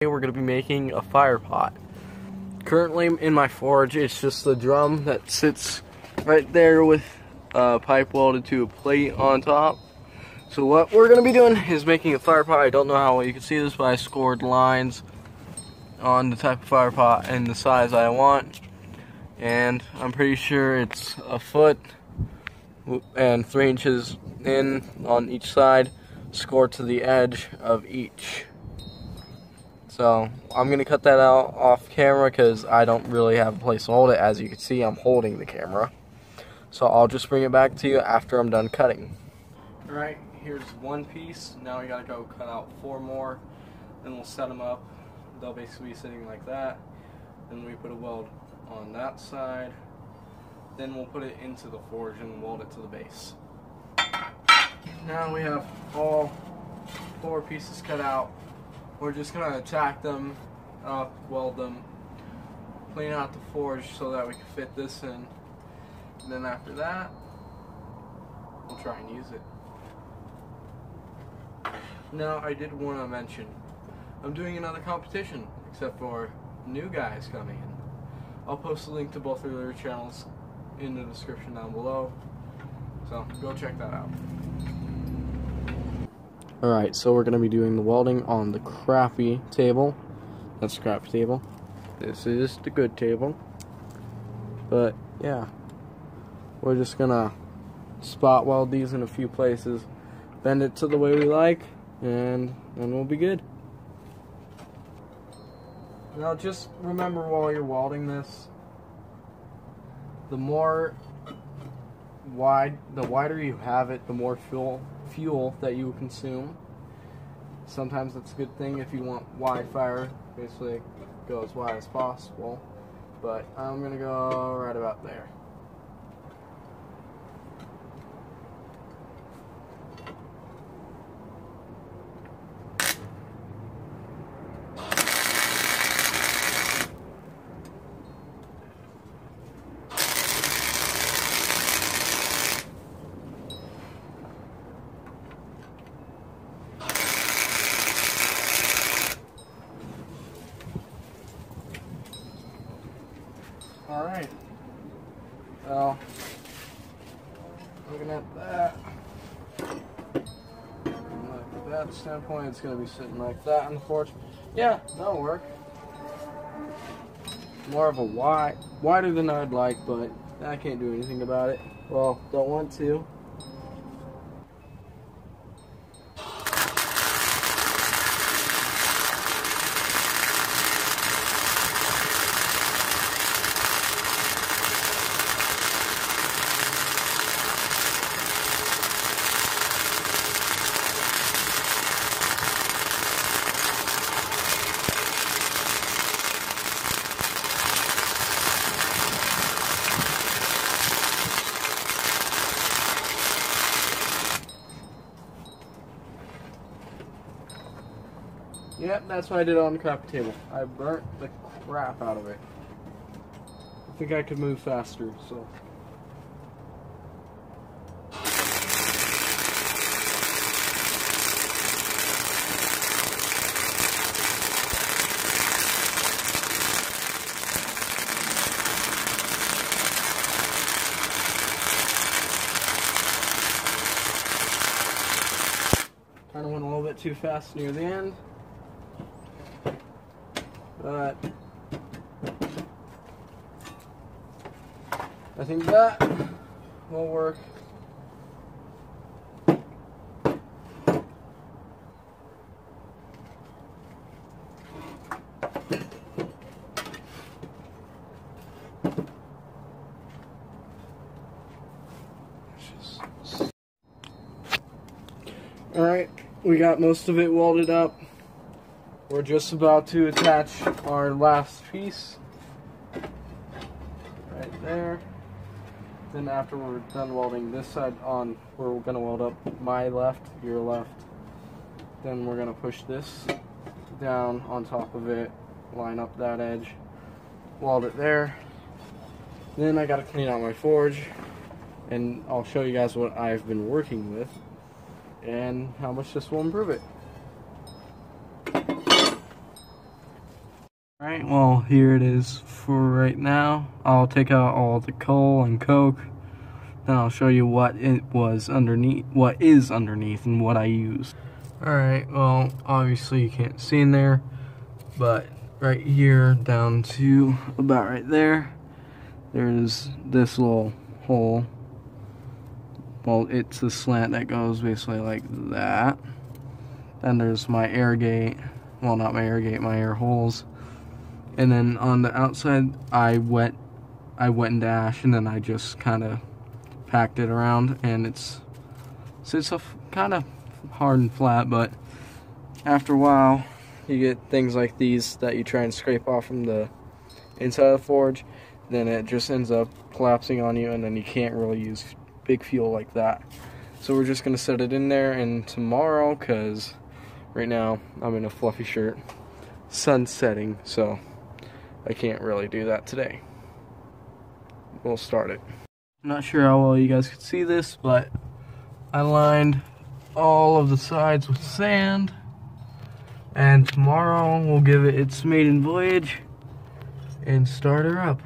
We're going to be making a fire pot. Currently in my forge, it's just the drum that sits right there with a pipe welded to a plate on top. So what we're going to be doing is making a fire pot. I don't know how well you can see this, but I scored lines on the type of fire pot and the size I want. And I'm pretty sure it's a foot and 3 inches in on each side, scored to the edge of each. So I'm going to cut that out off camera because I don't really have a place to hold it. As you can see, I'm holding the camera. So I'll just bring it back to you after I'm done cutting. Alright, here's one piece. Now we got to go cut out 4 more. Then we'll set them up. They'll basically be sitting like that. Then we put a weld on that side. Then we'll put it into the forge and weld it to the base. Now we have all 4 pieces cut out. We're just going to tack them up, weld them, clean out the forge so that we can fit this in. And then after that, we'll try and use it. Now, I did want to mention, I'm doing another competition, except for new guys coming in. I'll post a link to both of their channels in the description down below, so go check that out. Alright, so we're going to be doing the welding on the crappy table. That's the crappy table. This is the good table. But, yeah. We're just going to spot weld these in a few places, bend it to the way we like, and then we'll be good. Now just remember while you're welding this, the wider you have it, the more fuel that you consume. Sometimes that's a good thing if you want wide fire, basically go as wide as possible, but I'm gonna go right about there. Alright, well, looking at that, from that standpoint, it's going to be sitting like that on the forge. Yeah, that'll work. More of a wider than I'd like, but I can't do anything about it. Well, don't want to. Yep, that's what I did on the crappy table. I burnt the crap out of it. I think I could move faster, so. Kind of went a little bit too fast near the end. But I think that will work. Alright, we got most of it welded up. We're just about to attach our last piece right there. Then after we're done welding this side on, we're going to weld up my left, your left. Then we're going to push this down on top of it, line up that edge, weld it there. Then I got to clean out my forge, and I'll show you guys what I've been working with and how much this will improve it. Alright, well here it is for right now. I'll take out all the coal and coke, then I'll show you what it was underneath, what is underneath, and what I used. Alright, well obviously you can't see in there, but right here down to about right there, there's this little hole. Well, it's a slant that goes basically like that. Then there's my air gate, well not my air gate, my air holes. And then on the outside, I wet and dash, and then I just kind of packed it around, and it's kind of hard and flat, but after a while, you get things like these that you try and scrape off from the inside of the forge, then it just ends up collapsing on you, and then you can't really use big fuel like that. So we're just gonna set it in there, and tomorrow, cause right now I'm in a fluffy shirt, sun's setting, so I can't really do that today. We'll start it. I'm not sure how well you guys can see this, but I lined all of the sides with sand, and tomorrow we'll give it its maiden voyage and start her up.